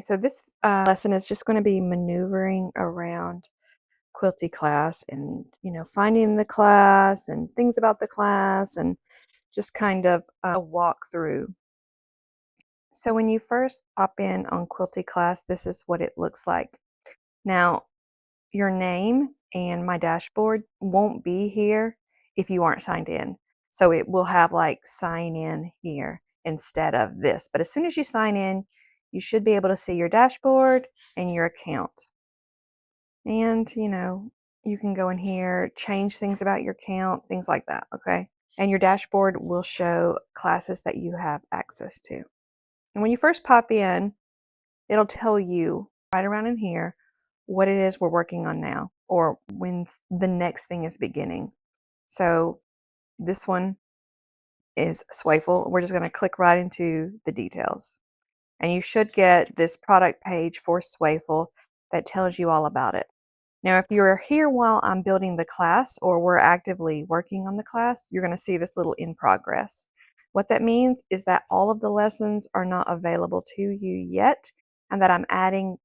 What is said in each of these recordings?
So this lesson is just going to be maneuvering around Quilty Class and, finding the class and things about the class and just kind of a walk through. So when you first pop in on Quilty Class, this is what it looks like. Now, your name and my dashboard won't be here if you aren't signed in. So it will have like sign in here instead of this. But as soon as you sign in, you should be able to see your dashboard and your account. And, you can go in here, change things about your account, things like that, okay? And your dashboard will show classes that you have access to. And when you first pop in, it'll tell you right around in here what it is we're working on now or when the next thing is beginning. So this one is Swayful. We're just going to click right into the details. And you should get this product page for Swayful that tells you all about it. Now, if you're here while I'm building the class or we're actively working on the class, you're going to see this little in progress. What that means is that all of the lessons are not available to you yet, and that I'm adding,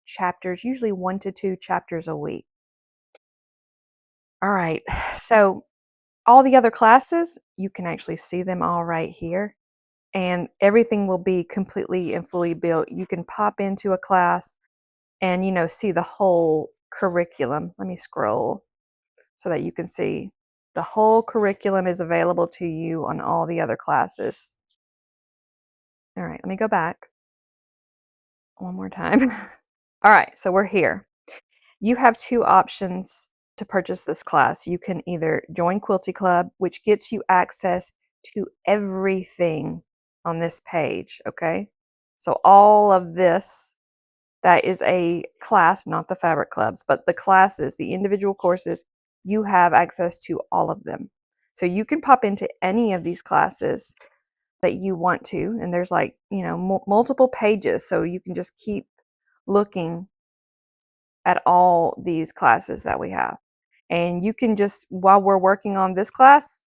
chapters, usually 1 to 2 chapters a week. All right, so all the other classes, you can actually see them all right here, and everything will be completely and fully built. You can pop into a class and, see the whole curriculum. Let me scroll so that you can see the whole curriculum is available to you on all the other classes. All right, let me go back one more time. All right, so we're here. You have 2 options to purchase this class. You can either join Quilty Club, which gets you access to everything on this page, okay? So all of this, that is a class, not the fabric clubs, but the classes, the individual courses, you have access to all of them. So you can pop into any of these classes that you want to, and there's like, multiple pages, so you can just keep looking at all these classes that we have. And you can just, while we're working on this class,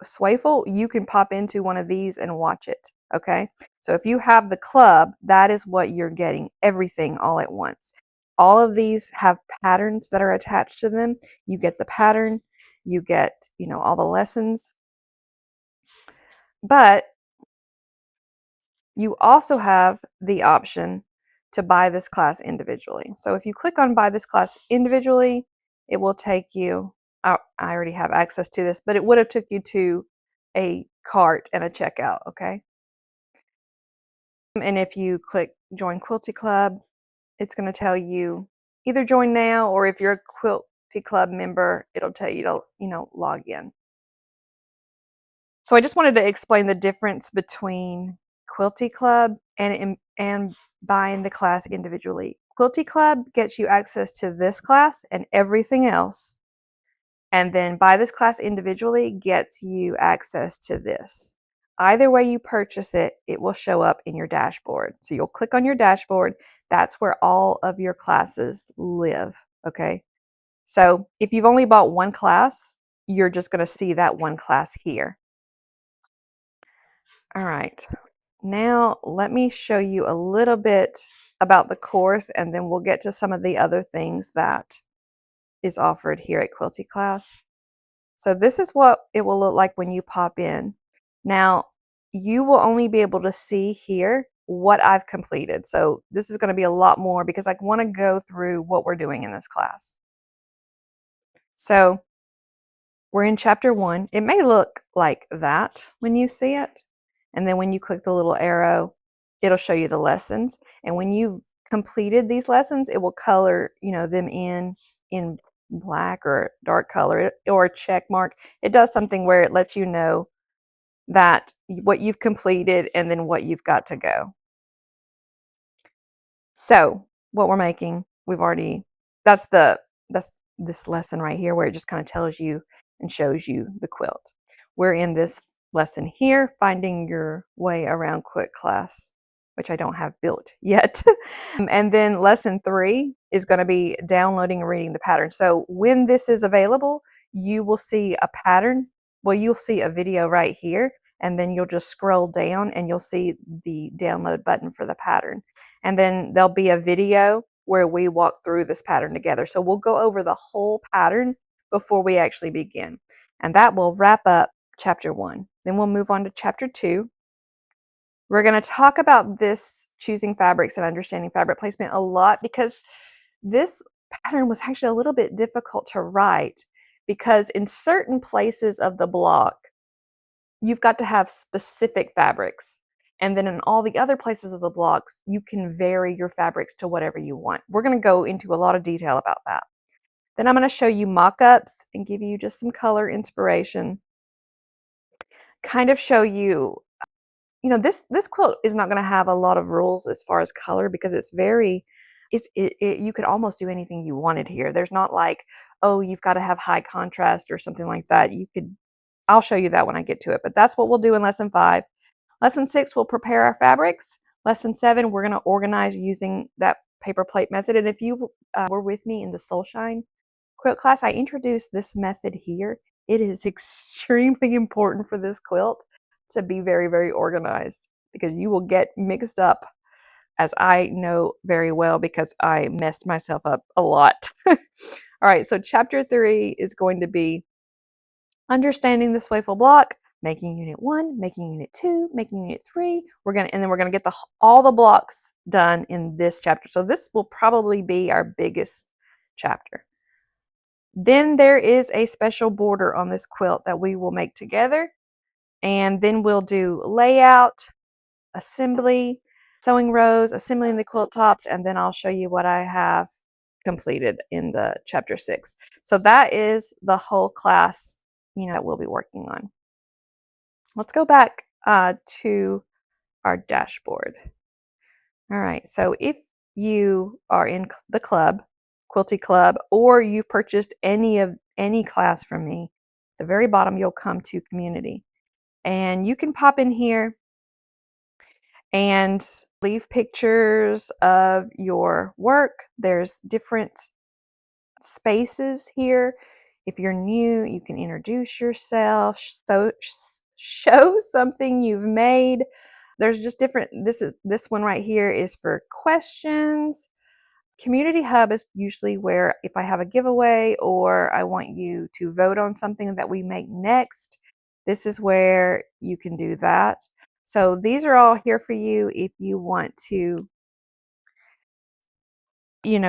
Swayful, you can pop into one of these and watch it, okay? So if you have the club, that is what you're getting, everything all at once. All of these have patterns that are attached to them. You get the pattern, you get, all the lessons. But you also have the option to buy this class individually. So if you click on buy this class individually, it will take you, I already have access to this, but it would have took you to a cart and a checkout, okay? And if you click join Quilty Club, it's going to tell you either join now, or if you're a Quilty Club member, it'll tell you to, log in. So I just wanted to explain the difference between Quilty Club and buying the class individually. Quilty Club gets you access to this class and everything else. And then buy this class individually gets you access to this. Either way you purchase it, it will show up in your dashboard. So you'll click on your dashboard. That's where all of your classes live, okay? So if you've only bought one class, you're just going to see that one class here. All right, now let me show you a little bit about the course, and then we'll get to some of the other things that is offered here at Quilty Class. So this is what it will look like when you pop in. Now, you will only be able to see here what I've completed. So this is going to be a lot more because I want to go through what we're doing in this class. So we're in chapter 1. It may look like that when you see it. And then when you click the little arrow, it'll show you the lessons. And when you've completed these lessons, it will color, them in black or dark color or a check mark. It does something where it lets you know that what you've completed and then what you've got to go. So what we're making, that's this lesson right here where it just kind of tells you and shows you the quilt. We're in this lesson here, finding your way around Quilt Class, which I don't have built yet. And then lesson 3 is going to be downloading and reading the pattern. So when this is available, you will see a pattern. Well, you'll see a video right here, and then you'll just scroll down and you'll see the download button for the pattern. and then there'll be a video where we walk through this pattern together. So we'll go over the whole pattern before we actually begin. And that will wrap up chapter 1. Then we'll move on to chapter 2. We're going to talk about this choosing fabrics and understanding fabric placement a lot, because this pattern was actually a little bit difficult to write, because in certain places of the block, you've got to have specific fabrics. And then in all the other places of the blocks, you can vary your fabrics to whatever you want. We're going to go into a lot of detail about that. Then I'm going to show you mock-ups and give you just some color inspiration. Kind of show you, this quilt is not going to have a lot of rules as far as color, because it's very, you could almost do anything you wanted here. There's not like, oh, you've got to have high contrast or something like that. I'll show you that when I get to it, but that's what we'll do in lesson 5. Lesson 6, we'll prepare our fabrics. Lesson 7, we're going to organize using that paper plate method. And if you were with me in the Soulshine quilt class, I introduced this method here. It is extremely important for this quilt to be very, very organized, because you will get mixed up, as I know very well, because I messed myself up a lot. All right, so chapter 3 is going to be understanding the Swayful block, making unit 1, making unit 2, making unit 3. And then we're gonna get all the blocks done in this chapter. So this will probably be our biggest chapter. Then there is a special border on this quilt that we will make together. And then we'll do layout, assembly, sewing rows, assembling the quilt tops, and then I'll show you what I have completed in the chapter 6. So that is the whole class, that we'll be working on. Let's go back to our dashboard. All right, so if you are in the club, Quilty Club, or you've purchased any class from me, at the very bottom you'll come to community. And you can pop in here and leave pictures of your work. There's different spaces here. If you're new, you can introduce yourself, show something you've made. There's just different, this one right here is for questions. Community Hub is usually where, if I have a giveaway or I want you to vote on something that we make next, this is where you can do that. So these are all here for you if you want to,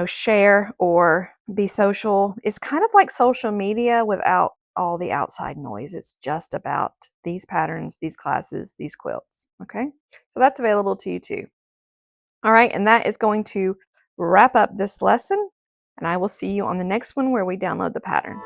share or be social. It's kind of like social media without all the outside noise. It's just about these patterns, these classes, these quilts. Okay, so that's available to you too. All right, and that is going to wrap up this lesson, and I will see you on the next one where we download the pattern.